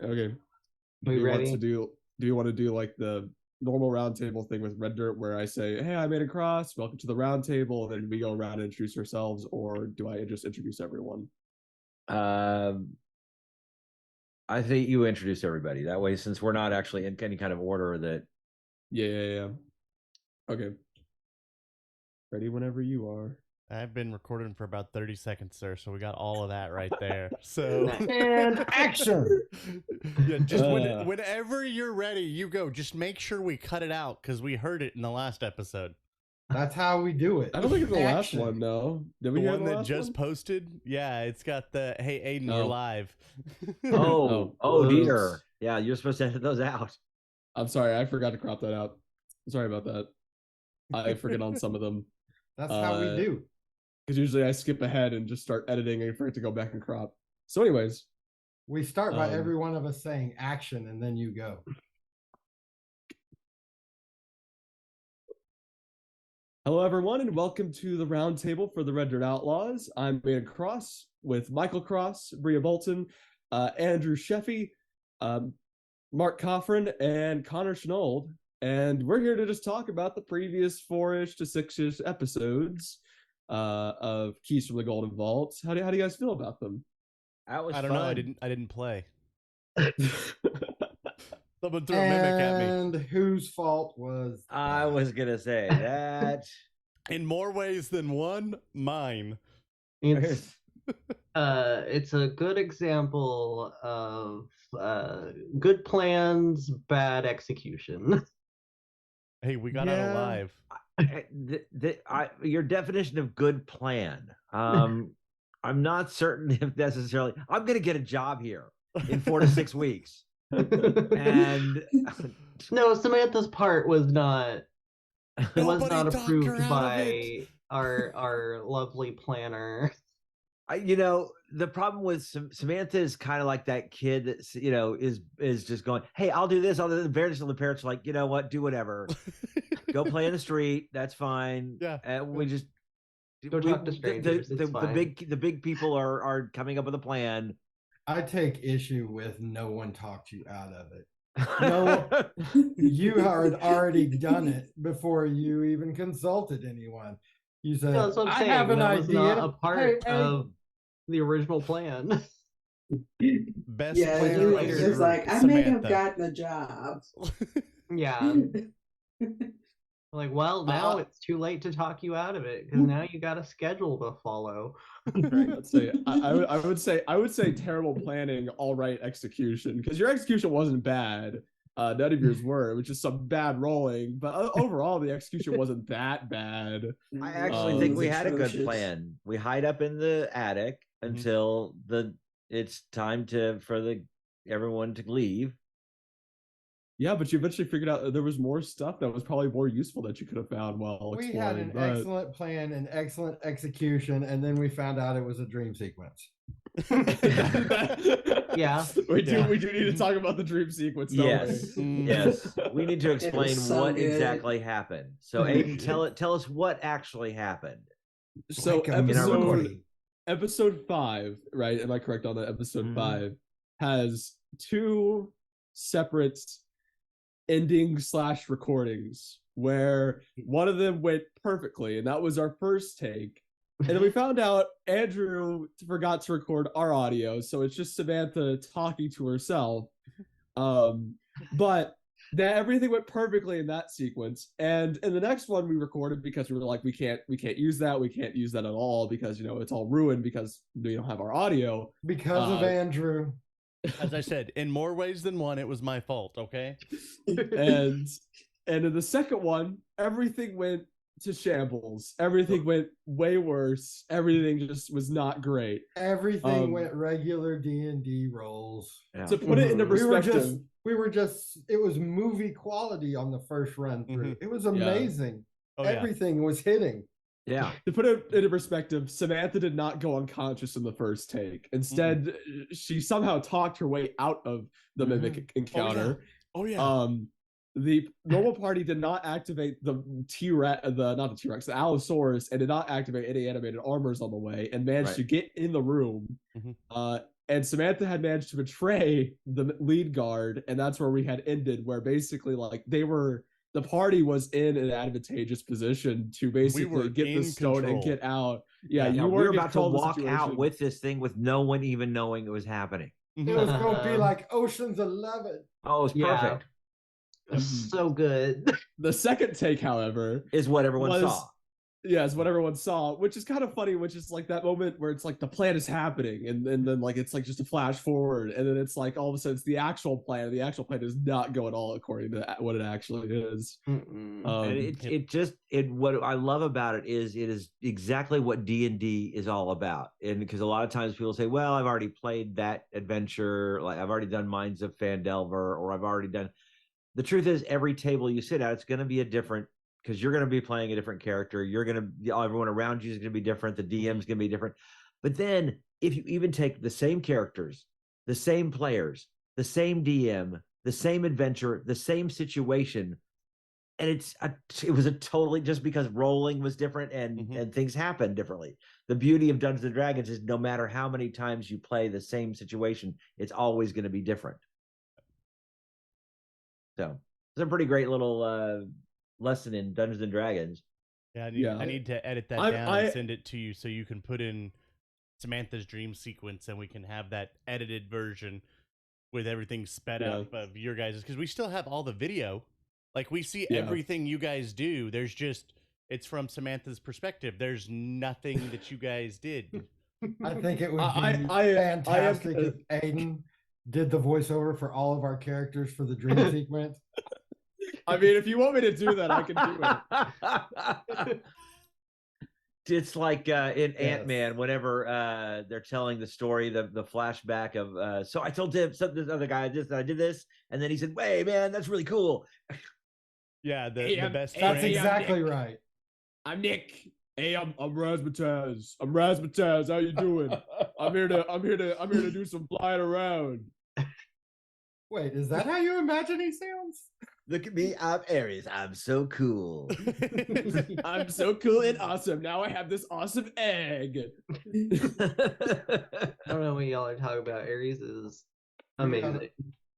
Okay. We ready? Do you want to do like the normal roundtable thing with Red Dirt where I say, "Hey, I'm Cross. Welcome to the roundtable," and then we go around and introduce ourselves, or do I just introduce everyone? Um, I think you introduce everybody that way, since we're not actually in any kind of order. That Yeah. Okay. Ready whenever you are. I've been recording for about 30 seconds, sir, so we got all of that right there. So And action. Yeah, just whenever you're ready, you go. Just make sure we cut it out because we heard it in the last episode. That's how we do it. I don't think it's the last one, no. Did we The hear one the that last just one? posted? Yeah, it's got the "Hey Aiden, we're Oh. live." oh dear, yeah, you're supposed to edit those out. I'm sorry, I forgot to crop that out. Sorry about that. I forget on some of them. That's how we do. Because usually I skip ahead and just start editing and for it to go back and crop. So, anyways, we start by every one of us saying action, and then you go. Hello, everyone, and welcome to the roundtable for the Red Dirt Outlaws. I'm Nyknabross with Michael Cross, Brea Bolton, Andrew Scheffe, Mark Coughran, and Connor Shenold. And we're here to just talk about the previous 4-ish to 6-ish episodes of Keys from the Golden Vault. How do you guys feel about them? I don't know. I didn't play. Someone threw a mimic at me. And whose fault was that? I was gonna say that. In more ways than one, mine. It's a good example of good plans, bad execution. Hey, we got out alive. Your definition of good plan. I'm not certain if necessarily. I'm going to get a job here in 4 to 6 weeks. And no, Samantha's part was not. It was not approved by our lovely planner. The problem with Samantha is kind of like that kid that is just going, "Hey, I'll do this." The parents are like, "You know what? Do whatever. Go play in the street. That's fine." Yeah, we just go talk to strangers. The big people are coming up with a plan. I take issue with no one talked you out of it. No, you had already done it before you even consulted anyone. You said, no, that's what I'm saying. I have an idea. Was not a part of the original plan. Best it's like, I may have gotten a job. Yeah. Like, well, now it's too late to talk you out of it because now you got a schedule to follow. Right, let's say I would say terrible planning, all right execution, because your execution wasn't bad. None of yours were. It was just some bad rolling, but overall the execution wasn't that bad. I actually think we had a good plan. We hide up in the attic until it's time for everyone to leave. Yeah, but you eventually figured out there was more stuff that was probably more useful that you could have found while we exploring. had an excellent plan and excellent execution, and then we found out it was a dream sequence. Yeah. We do need to talk about the dream sequence, yes. Yes. We need to explain what exactly happened. So Aiden, tell us what actually happened. So episode 5, right? Am I correct on that? Episode 5 has 2 separate ending/recordings where one of them went perfectly, and that was our first take. And then we found out Andrew forgot to record our audio, so it's just Samantha talking to herself. But that everything went perfectly in that sequence. And in the next one we recorded, because we were like, we can't use that. We can't use that at all because it's all ruined because we don't have our audio. Because of Andrew. As I said, in more ways than one, it was my fault, okay? And in the second one, everything went to shambles. Everything went way worse. Everything just was not great. Everything went regular D&D rolls. Yeah. To put it into perspective, it was movie quality on the first run through. It was amazing. Everything was hitting. Yeah. To put it into perspective, Samantha did not go unconscious in the first take. Instead, she somehow talked her way out of the mimic encounter. Oh yeah. The normal party did not activate the Allosaurus, and did not activate any animated armors on the way, and managed to get in the room. and Samantha had managed to betray the lead guard, and that's where we had ended, where basically like the party was in an advantageous position to basically get the stone and get out. Yeah, we you were weren't about to walk out situation. with this thing with no one even knowing it was happening. It was going to be like Ocean's 11. Oh, it's perfect. So good. The second take, however, is what everyone saw. Yeah, it's what everyone saw, which is kind of funny, which is like that moment where it's like the plan is happening, and then like it's like just a flash forward, and then it's like all of a sudden it's the actual plan. The actual plan does not go at all according to what it actually is. And what I love about it is exactly what D&D is all about. And because a lot of times people say, well, I've already played that adventure, like I've already done Minds of Phandelver, or I've already done. The truth is, every table you sit at, it's going to be a different, because you're going to be playing a different character. Everyone around you is going to be different. The DM is going to be different. But then if you even take the same characters, the same players, the same DM, the same adventure, the same situation, and it was a totally, just because rolling was different and things happen differently. The beauty of Dungeons and Dragons is no matter how many times you play the same situation, it's always going to be different. So it's a pretty great little lesson in Dungeons and Dragons. Yeah, I need to edit that down and send it to you so you can put in Samantha's dream sequence, and we can have that edited version with everything sped up of your guys', because we still have all the video. Like, we see everything you guys do. There's just, it's from Samantha's perspective. There's nothing that you guys did. I think it would be fantastic if Aiden did the voiceover for all of our characters for the dream sequence. I mean, if you want me to do that, I can do it. It's like in Ant-Man, whenever they're telling the story, the flashback of, so I told this other guy I did this, and then he said, "Hey, man, that's really cool." Yeah, the best. That's exactly right. I'm Nick. Hey, I'm Razzmatazz. I'm Razzmatazz. How you doing? I'm here to do some flying around. Wait, is that how you imagine he sounds? Look at me, I'm Aries. I'm so cool. I'm so cool and awesome. Now I have this awesome egg. I don't know what y'all are talking about. Aries is amazing.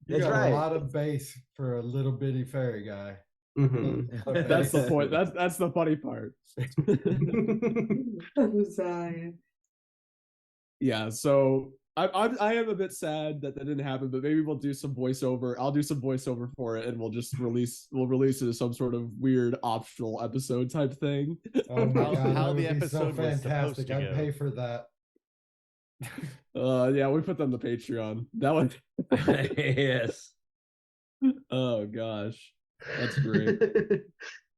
You got a lot of bass for a little bitty fairy guy. That's the point. That's the funny part. I'm sorry. Yeah, so I am a bit sad that didn't happen, but maybe we'll do some voiceover. I'll do some voiceover for it, and we'll release it as some sort of weird optional episode type thing. Oh my God, how that the would be episode so was fantastic. supposed to I'd go. pay for that. Yeah, we put them on the Patreon. That one. Yes. Oh gosh, that's great.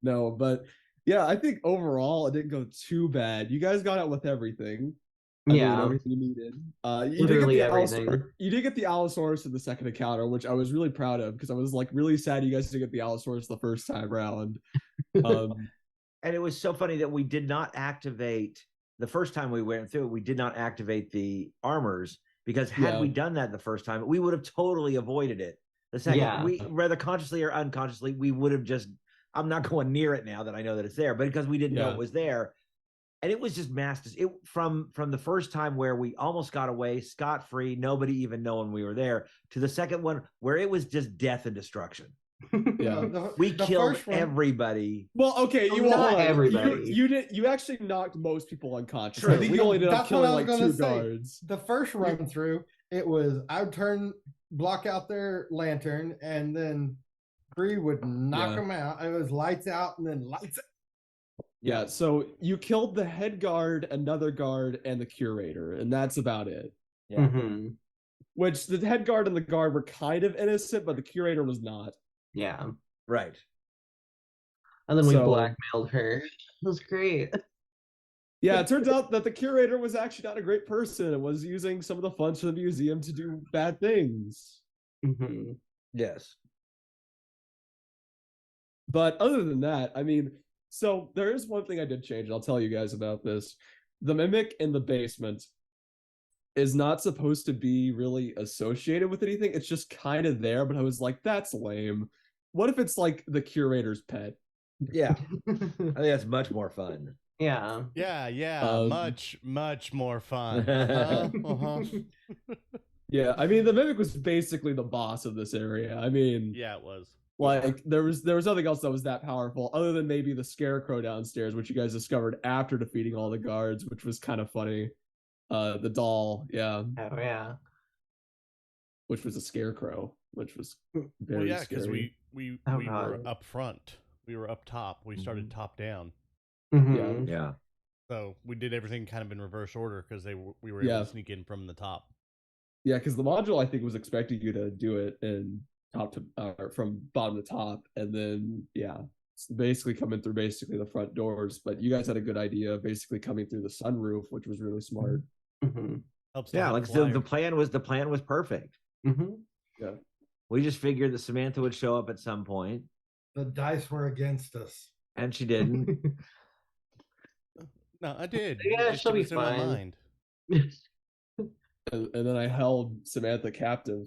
No, but yeah, I think overall it didn't go too bad. You guys got out with everything. I mean, everything you needed. You did get the Allosaurus in the second encounter, which I was really proud of, because I was like really sad you guys didn't get the Allosaurus the first time around. And it was so funny that we did not activate the first time we went through it. We did not activate the armors, because had we done that the first time, we would have totally avoided it. The second we, whether consciously or unconsciously, we would have just. I'm not going near it now that I know that it's there, but because we didn't know it was there. And it was just masters. It from the first time where we almost got away scot-free, nobody even knowing we were there, to the second one where it was just death and destruction. Yeah, we killed everybody. Well, okay, everybody. You actually knocked most people unconscious. True. I think you only ended up killing like 2 guards. The first run through, it was I would block out their lantern, and then Brea would knock them out. It was lights out and then lights out. Yeah, so you killed the head guard, another guard, and the curator, and that's about it. Yeah. Which the head guard and the guard were kind of innocent, but the curator was not. Yeah. Right. And then we blackmailed her. It was great. Yeah, it turns out that the curator was actually not a great person and was using some of the funds for the museum to do bad things. Yes. But other than that, I mean, so there is one thing I did change, and I'll tell you guys about this. The mimic in the basement is not supposed to be really associated with anything. It's just kind of there, but I was like, that's lame. What if it's like the curator's pet? Yeah. I think that's much more fun. Yeah. Yeah. Much more fun. Yeah, I mean the Mimic was basically the boss of this area. I mean, yeah, it was. Like there was nothing else that was that powerful other than maybe the scarecrow downstairs, which you guys discovered after defeating all the guards, which was kind of funny. The doll, yeah. Oh yeah. Which was a scarecrow, which was very well, yeah, because scary. we Oh, were God. up front. We were up top. We started top down. Mhm. Yeah. So we did everything kind of in reverse order because we were able to sneak in from the top. Yeah, because the module I think was expecting you to do it in top to from bottom to top, and then basically coming through basically the front doors. But you guys had a good idea, of basically coming through the sunroof, which was really smart. Mhm. Helps. Yeah, like the plan was perfect. Mhm. Yeah, we just figured that Samantha would show up at some point. The dice were against us, and she didn't. No, I did. Yeah, Just she'll be was in my fine. mind. and then I held Samantha captive.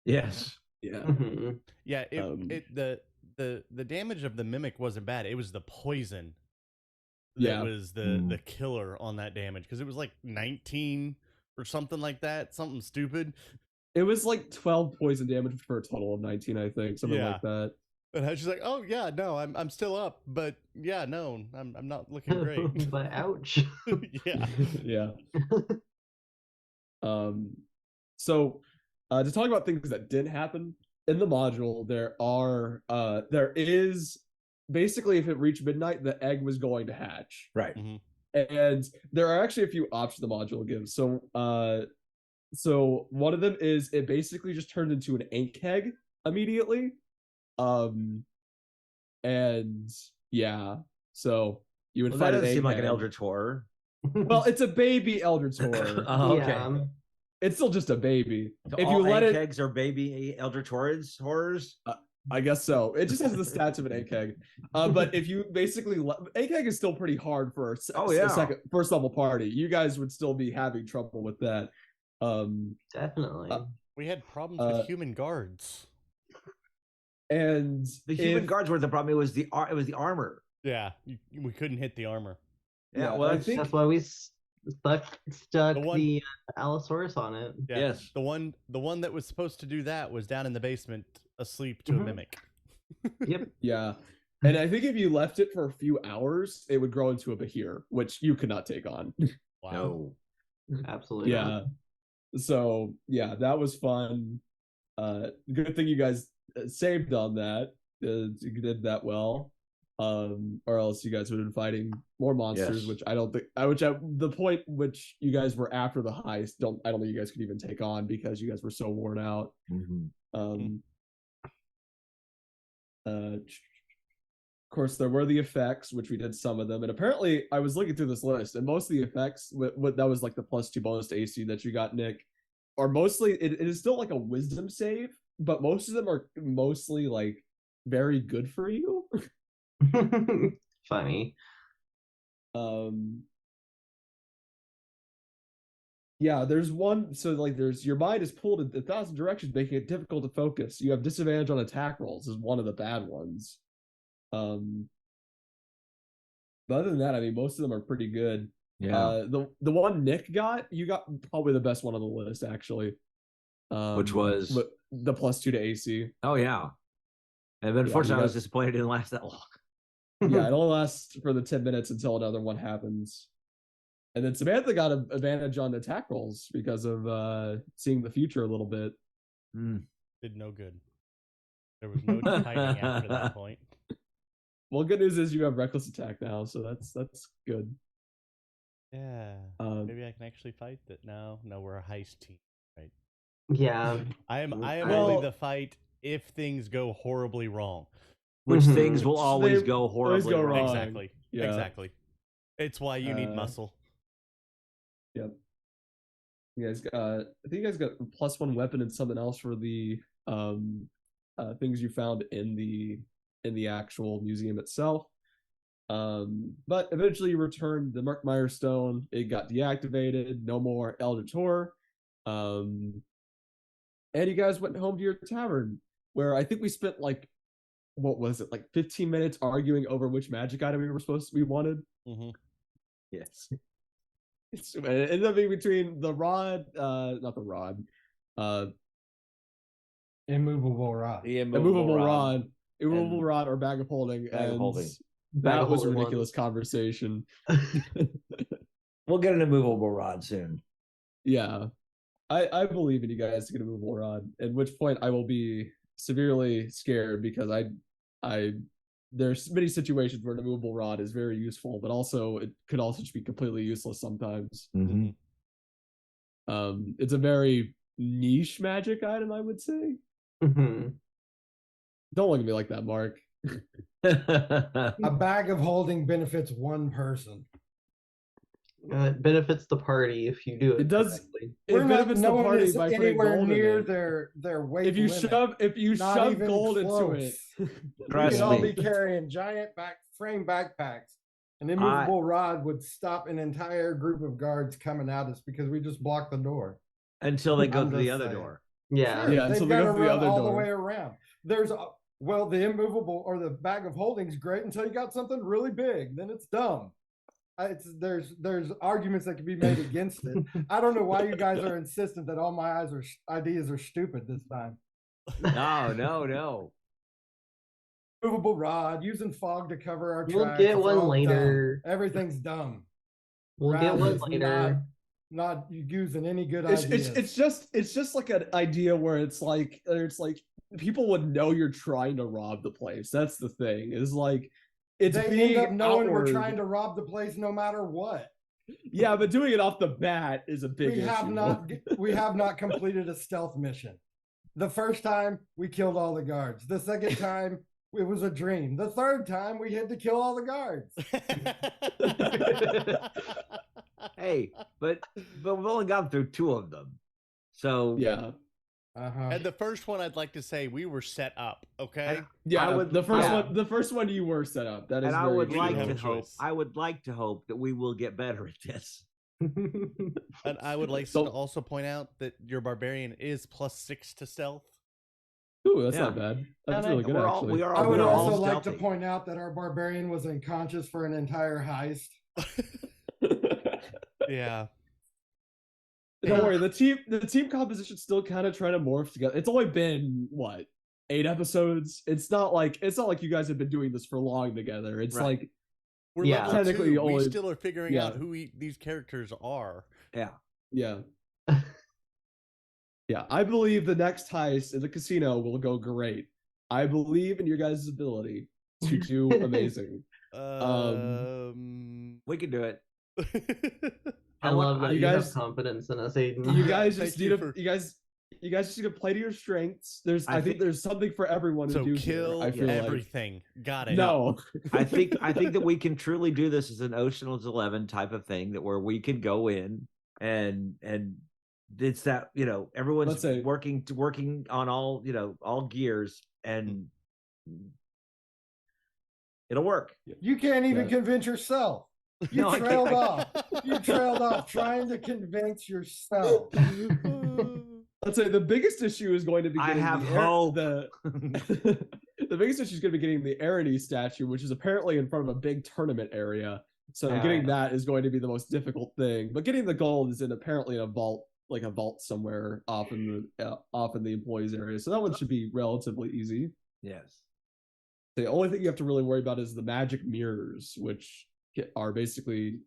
Yes. Yeah. Mhm. Yeah. The damage of the Mimic wasn't bad. It was the poison that was the killer on that damage, because it was like 19 or something like that, something stupid. It was like 12 poison damage for a total of 19, I think, something like that. And I was just like, oh yeah, no, I'm still up, but yeah, no, I'm not looking great. But ouch. Yeah. Yeah. So to talk about things that didn't happen in the module, there is basically, if it reached midnight, the egg was going to hatch. Right. Mhm. And there are actually a few options the module gives. So one of them is it basically just turned into an ink egg immediately. And yeah, so you would Well, find that an doesn't seem like an egghead. eldritch horror. Well, it's a baby eldritch horror. Oh, okay. Yeah. It's still just a baby. So if all you let it, eggs are baby eldritch horrors. I guess so. It just has the stats of an egghead. But if you basically egghead is still pretty hard for a second first level party. You guys would still be having trouble with that. Definitely. We had problems with human guards. And the human guards were the problem. It was the armor. Yeah, we couldn't hit the armor. Yeah, well, that's why we stuck the Allosaurus on it. Yeah. Yes, the one that was supposed to do that was down in the basement, asleep to a Mimic. Yep. Yeah, and I think if you left it for a few hours, it would grow into a Bahir, which you could not take on. Wow. No, absolutely. Yeah. Not. So yeah, that was fun. Good thing you guys saved on that. You did that well. Or else you guys would have been fighting more monsters, which I don't think. The point which you guys were after the heist, I don't think you guys could even take on because you guys were so worn out. Of course, there were the effects, which we did some of them, and apparently I was looking through this list, and most of the effects, what that was like the +2 bonus to AC that you got, Nick, are mostly it is still like a wisdom save, but most of them are mostly like very good for you. Funny. Yeah, there's one. So like, there's your mind is pulled in 1,000 directions, making it difficult to focus. You have disadvantage on attack rolls. Is one of the bad ones. But other than that, I mean, most of them are pretty good. Yeah. The one Nick got, you got probably the best one on the list, actually. Which was the +2 to AC. Oh yeah. And unfortunately, I was disappointed it didn't last that long. Yeah, it only lasts for the 10 minutes until another one happens. And then Samantha got an advantage on attack rolls because of seeing the future a little bit. Did no good. There was no fighting after that point. Well, good news is you have reckless attack now, so that's good. Yeah. Maybe I can actually fight that. No, we're a heist team, right? Yeah. I am only the fight if things go horribly wrong. Which things will always go horribly wrong. Exactly. Yeah. Exactly. It's why you need muscle. Yep. You guys got I think you guys got +1 weapon and something else for the things you found in the actual museum itself. But eventually you returned the Murkmire Stone. It got deactivated. No more Eldritch Horror. And you guys went home to your tavern, where I think we spent like, what was it, like 15 minutes arguing over which magic item we wanted. Yes. It ended up being between the rod, not the rod, immovable rod. The immovable rod, immovable rod, or bag of holding. Bag of holding. That was a ridiculous conversation. We'll get an immovable rod soon. Yeah. I believe in you guys to get a immovable rod, at which point I will be severely scared because there's many situations where an immovable rod is very useful, but also it could also just be completely useless sometimes. Mm-hmm. It's a very niche magic item, I would say. Mm-hmm. Don't look at me like that, Mark. A bag of holding benefits one person. It benefits the party if you do it. It does. Correctly. It benefits no the one party is by putting anywhere gold near in it. their weight If you limit. shove even gold close. into it, We Trust could all me. be carrying giant frame backpacks. An immovable rod would stop an entire group of guards coming at us because we just blocked the door. Until they go I'm to the just other saying. door. Yeah. Sure, Yeah, until they've they got go to to the run other all door. the way around. Well, the immovable or the bag of holding is great until you got something really big. Then it's dumb. There's arguments that can be made against it. I don't know why you guys are insistent that all my ideas are stupid this time. No. Movable rod, using fog to cover our We'll tracks. get it's one all later. dumb. Everything's dumb. We'll get Razz one is later. Not using any good ideas. It's just like an idea where it's like people would know you're trying to rob the place. That's the thing. It's like it's they being end up knowing outward. we're trying to rob the place no matter what. Yeah, but doing it off the bat is a big issue. We have not completed a stealth mission. The first time we killed all the guards. The second time it was a dream. The third time we had to kill all the guards. Hey, but we've only gone through 2 of them. So yeah. And the first one, I'd like to say we were set up. Okay. The first one you were set up. That is. And I would like to hope that we will get better at this. And I would like to also point out that your barbarian is +6 to stealth. Ooh, that's not bad. That's really good. Actually, I would also like to point out that our barbarian was unconscious for an entire heist. Yeah. Don't worry, the team composition still kind of trying to morph together. It's only been what, 8 episodes. It's not like you guys have been doing this for long together. It's like we're technically we still are figuring out who these characters are. Yeah. Yeah, I believe the next heist in the casino will go great. I believe in your guys' ability to do amazing. We can do it. I love that you guys have confidence in us, Aiden. You guys just need you guys just need to play to your strengths. I think there's something for everyone to do. Kill here, I feel everything. Got it. No. I think that we can truly do this as an Ocean's 11 type of thing, that where we can go in and it's that, everyone's working on all gears, and it'll work. You can't even convince yourself. You trailed off. You trailed off trying to convince yourself. Let's say the biggest issue is going to be getting the biggest issue is going to be getting the Aries statue, which is apparently in front of a big tournament area. So getting that is going to be the most difficult thing. But getting the gold is apparently in a vault somewhere off in the employees area. So that one should be relatively easy. Yes. The only thing you have to really worry about is the magic mirrors, which are basically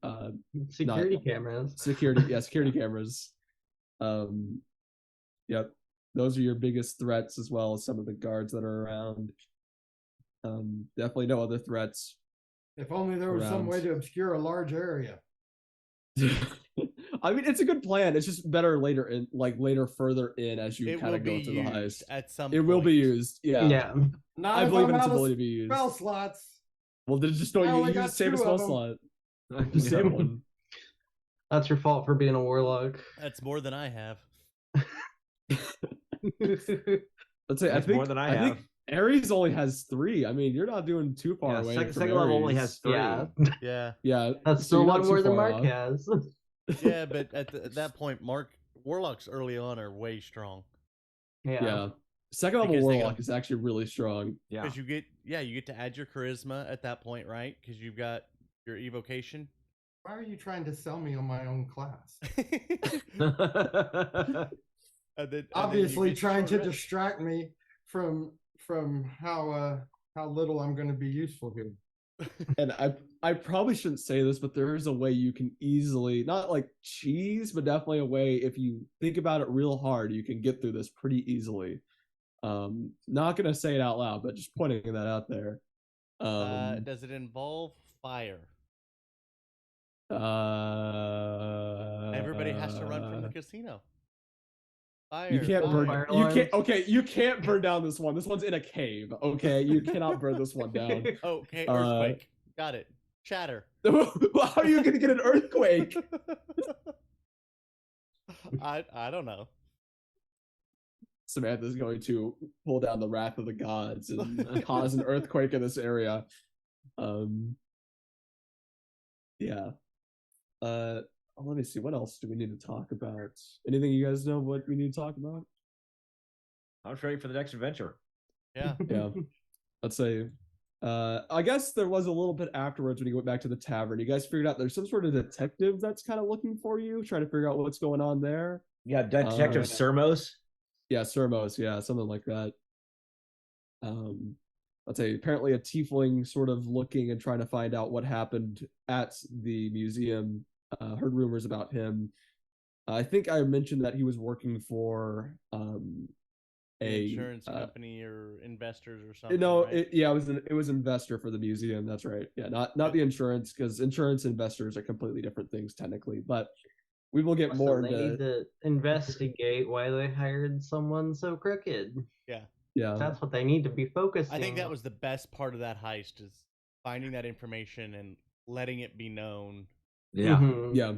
security cameras. Security cameras. Yep. Those are your biggest threats, as well as some of the guards that are around. Definitely no other threats. If only there was some way to obscure a large area. I mean, it's a good plan. It's just better later further in as you kind of go to the heist. At some it will be used. Yeah. I believe in its ability to be used. Spell slots. Well, then just don't use save a spell slot. Just save one. That's your fault for being a warlock. That's more than I have. Let's say I think Aries only has 3. I mean, you're not doing too far away. Second level only has 3. Yeah. That's still one more than Mark has. Yeah, but at that point, warlocks early on are way strong. Yeah. Second level warlock is actually really strong. Yeah. Because you get to add your charisma at that point, right? Because you've got your evocation. Why are you trying to sell me on my own class? Obviously trying to distract me from how little I'm going to be useful here. And I probably shouldn't say this, but there is a way you can easily, not like cheese, but definitely a way, if you think about it real hard, you can get through this pretty easily. Not gonna say it out loud, but just pointing that out there. Does it involve fire? Everybody has to run from the casino. Fire, you can't burn. fire You alarms. can't. Okay, you can't burn down this one. This one's in a cave. Okay, you cannot burn this one down. Okay, earthquake. Got it. Shatter. How are you gonna get an earthquake? I don't know. Samantha's going to pull down the wrath of the gods and cause an earthquake in this area. Yeah. Let me see. What else do we need to talk about? Anything you guys know what we need to talk about? I'm ready for the next adventure. Yeah. Yeah. Let's say, I guess there was a little bit afterwards when you went back to the tavern. You guys figured out there's some sort of detective that's kind of looking for you, trying to figure out what's going on there. Yeah, Detective Sermos. Yeah, Sermos. Yeah, something like that. Let's say apparently a tiefling sort of looking and trying to find out what happened at the museum. Heard rumors about him. I think I mentioned that he was working for a insurance company or investors or something. No, right? it was investor for the museum. That's right. Yeah, not the insurance, because insurance and investors are completely different things technically. But we will get more They into need to investigate why they hired someone so crooked. Yeah, That's what they need to be focusing. I think that was the best part of that heist, is finding that information and letting it be known. Yeah. Mhm. yeah.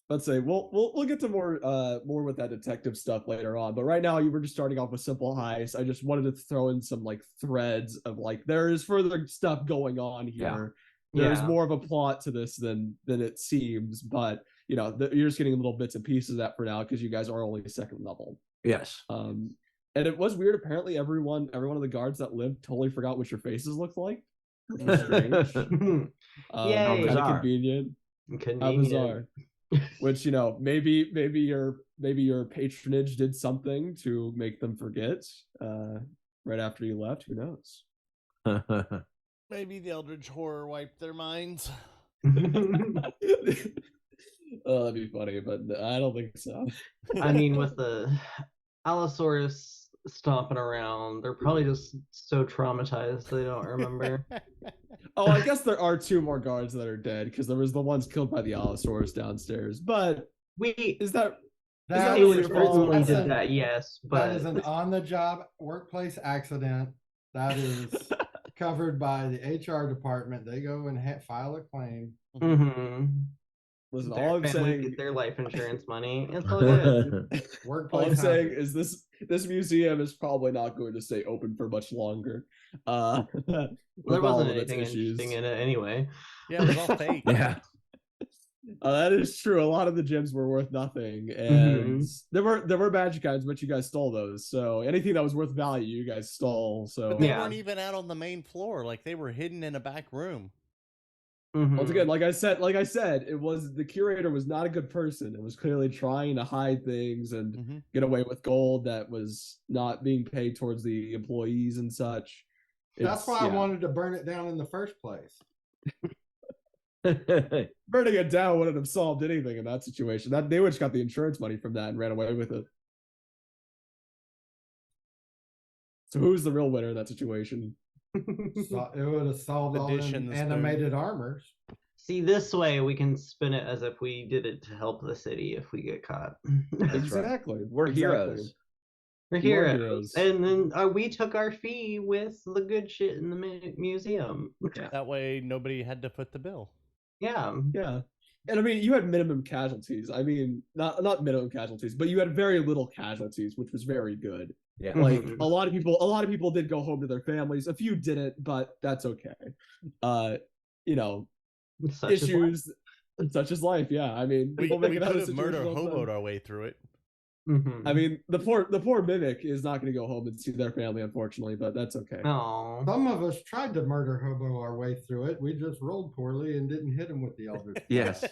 Let's say we'll get to more with that detective stuff later on. But right now you were just starting off with simple heists. I just wanted to throw in some like threads of like there is further stuff going on here. Yeah. There's Yeah. more of a plot to this than it seems, but you know you're just getting little bits and pieces of that for now because you guys are only second level. Yes. And it was weird. Apparently, every one of the guards that lived totally forgot what your faces looked like, which was strange. Yay. Kind of convenient. How bizarre. Which, you know, maybe your patronage did something to make them forget right after you left. Who knows? Maybe the Eldritch Horror wiped their minds. Oh, that'd be funny, but I don't think so. I mean, with the Allosaurus stomping around, they're probably just so traumatized they don't remember. Oh, I guess there are two more guards that are dead because there was the ones killed by the Allosaurus downstairs. But is that It was originally did that, yes, but that is an on-the-job workplace accident. That is covered by the HR department. They go and file a claim. Mm-hmm. Listen, Their all I'm family saying, get their life insurance money. It's all good. Workplace. All I'm saying is this museum is probably not going to stay open for much longer. There wasn't anything interesting in it anyway. Yeah, it was all fake. Yeah. That is true. A lot of the gems were worth nothing, and there were magic items, but you guys stole those. So anything that was worth value, you guys stole. So But they weren't even out on the main floor; like they were hidden in a back room. Once again, like I said, it was the curator was not a good person. It was clearly trying to hide things and get away with gold that was not being paid towards the employees and such. That's why I wanted to burn it down in the first place. Burning it down wouldn't have solved anything in that situation. That they would just got the insurance money from that and ran away with it. So who's the real winner in that situation? So it would have solved all them animated armors. See, this way we can spin it as if we did it to help the city if we get caught. Exactly. We're heroes. We're heroes. And then we took our fee with the good shit in the museum. That way nobody had to foot the bill. Yeah. Yeah. And I mean, you had minimum casualties. I mean, not minimum casualties, but you had very little casualties, which was very good. Yeah. Like a lot of people did go home to their families. A few didn't, but that's okay. You know, issues such as life. Yeah. I mean, we people could make it out of have murder situational hoboed fun. our way through it. I mean, the poor mimic is not going to go home and see their family, unfortunately, but that's okay. No. Some of us tried to murder hobo our way through it. We just rolled poorly and didn't hit him with the elder. Yes.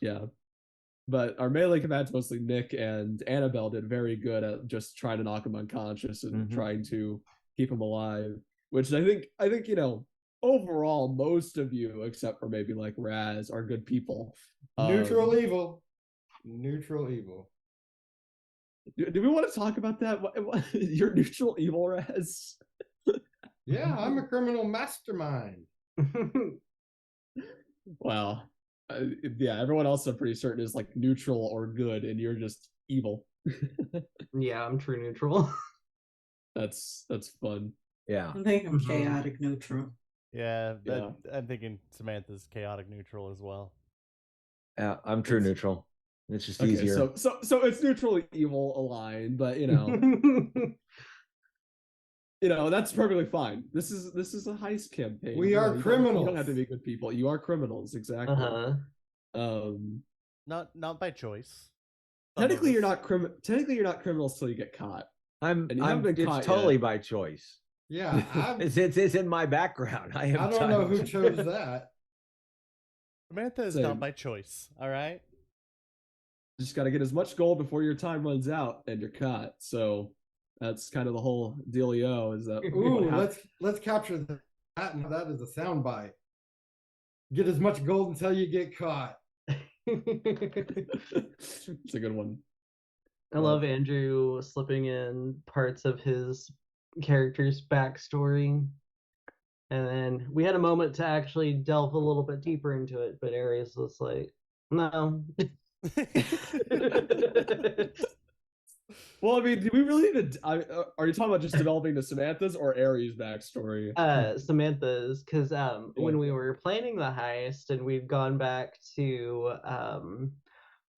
Yeah. But our melee combatants, mostly Nick and Anabel, did very good at just trying to knock him unconscious and trying to keep him alive. Which I think overall, most of you, except for maybe like Razz, are good people. Neutral evil. Neutral evil. Do we want to talk about that? Your neutral evil, Razz? Yeah, I'm a criminal mastermind. Wow. Yeah, everyone else I'm pretty certain is like neutral or good, and you're just evil. Yeah, I'm true neutral. That's fun. Yeah. I think I'm chaotic neutral. Yeah, I'm thinking Samantha's chaotic neutral as well. Yeah, I'm true neutral. It's just easier. So it's neutrally evil aligned, but that's perfectly fine. This is a heist campaign. We are criminals. You don't have to be good people. You are criminals, exactly. Not by choice. Technically, you're not criminals till you get caught. It's totally by choice. Yeah, it's in my background. I don't know who chose that. Samantha is not by choice. All right. Just got to get as much gold before your time runs out and you're caught. So that's kind of the whole dealio. Is that let's capture that, and that is a soundbite. Get as much gold until you get caught. It's a good one. I love Andrew slipping in parts of his character's backstory. And then we had a moment to actually delve a little bit deeper into it, but Aries was like, no. Well, I mean, do we really need to? Are you talking about just developing the Samantha's or Aries' backstory? Samantha's, because when we were planning the heist and we'd gone back to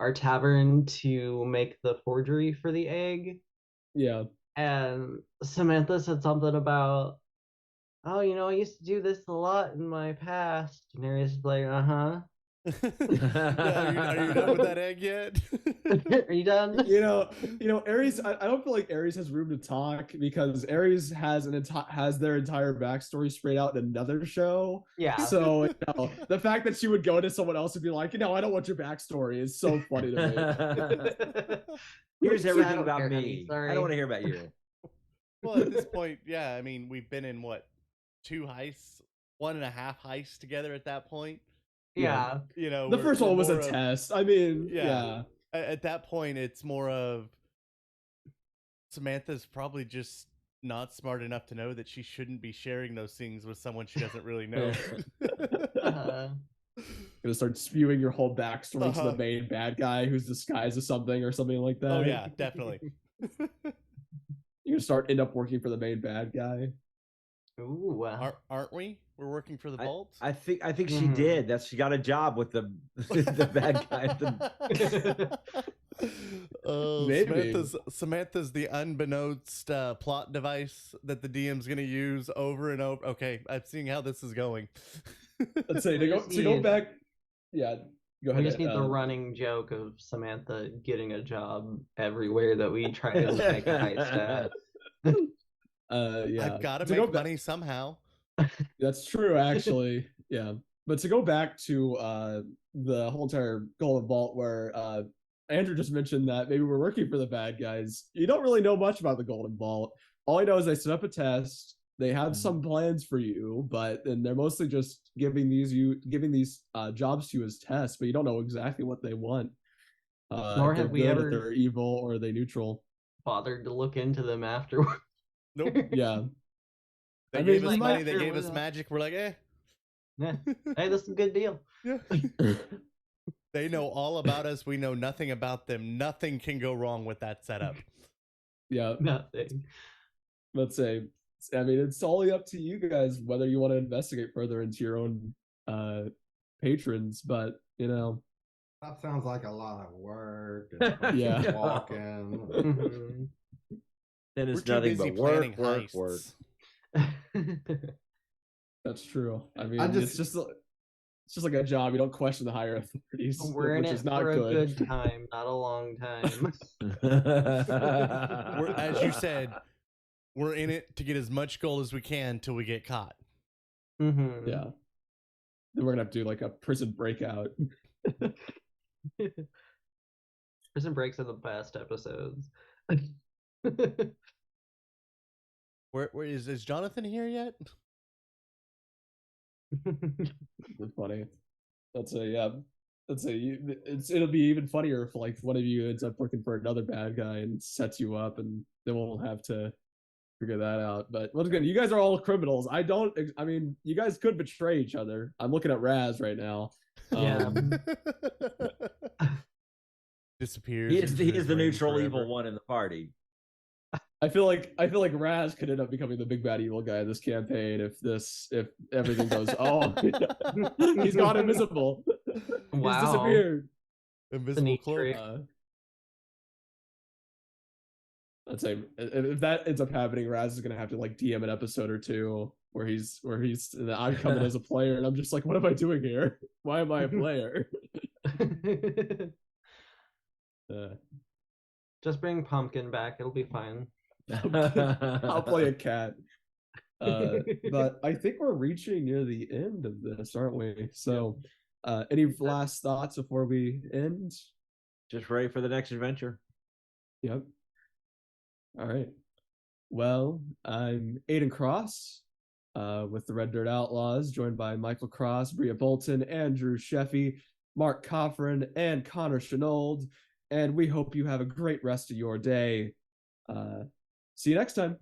our tavern to make the forgery for the egg. Yeah. And Samantha said something about, I used to do this a lot in my past. And Aries is like, are you done with that egg yet? Are you done? Aries. I don't feel like Aries has room to talk because Aries has their entire backstory sprayed out in another show. Yeah. So the fact that she would go to someone else and be like, I don't want your backstory is so funny to me. Here's everything about me. I don't want to hear about you. Well, at this point, yeah. I mean, we've been in 2 heists, 1.5 heists together at that point. Yeah. The first one was a test. I mean, yeah. At that point, it's more of Samantha's probably just not smart enough to know that she shouldn't be sharing those things with someone she doesn't really know. Gonna start spewing your whole backstory to the main bad guy who's disguised as something or something like that. Oh yeah, definitely. You're gonna end up working for the main bad guy. Ooh, aren't we? We're working for the vault. I think she did. She got a job with the bad guy. Maybe Samantha's the unbeknownst plot device that the DM's gonna use over and over. Okay, I'm seeing how this is going. Let's say to go back. Yeah, go ahead. We just need the running joke of Samantha getting a job everywhere that we try to make a heist at. Yeah, I've got to make money somehow. That's true, actually. Yeah, but to go back to the whole entire Golden Vault, where Andrew just mentioned that maybe we're working for the bad guys. You don't really know much about the Golden Vault. All I know is they set up a test. They have some plans for you, but then they're mostly just giving these jobs to you as tests, but you don't know exactly what they want. Nor have we ever, if they're evil or are they neutral, bothered to look into them afterwards. Nope. Yeah. They gave us money, they gave us magic. We're like, Yeah. Hey, this is a good deal. Yeah. They know all about us. We know nothing about them. Nothing can go wrong with that setup. Yeah. Nothing. Let's say, I mean, it's totally up to you guys whether you want to investigate further into your own patrons, but that sounds like a lot of work. Yeah. Walking. Then it's nothing but work. That's true. I mean, it's just it's just like a job. You don't question the higher authorities, We're in which it is not for good. a good time, not a long time. As you said, we're in it to get as much gold as we can till we get caught. Mm-hmm. Yeah. Then we're gonna have to do like a prison breakout. Prison breaks are the best episodes. Where is Jonathan here yet? That's funny. It'll be even funnier if like one of you ends up working for another bad guy and sets you up, and then we'll have to figure that out. But once again, you guys are all criminals. I mean, you guys could betray each other. I'm looking at Razz right now. Yeah. Disappears. He is the neutral forever. evil one in the party. I feel like Razz could end up becoming the big bad evil guy in this campaign if everything goes. Oh, he's gone invisible. Wow. He's disappeared. Invisible cloak. I'd say if that ends up happening, Razz is gonna have to like DM an episode or two where he's I'm coming as a player and I'm just like, what am I doing here? Why am I a player? Just bring Pumpkin back. It'll be fine. I'll play a cat. But I think we're reaching near the end of this, aren't we? So, any last thoughts before we end? Just ready for the next adventure. Yep. All right. Well, I'm Aiden Cross with the Red Dirt Outlaws, joined by Michael Cross, Brea Bolton, Andrew Scheffe, Mark Coughran, and Connor Shenold. And we hope you have a great rest of your day. See you next time.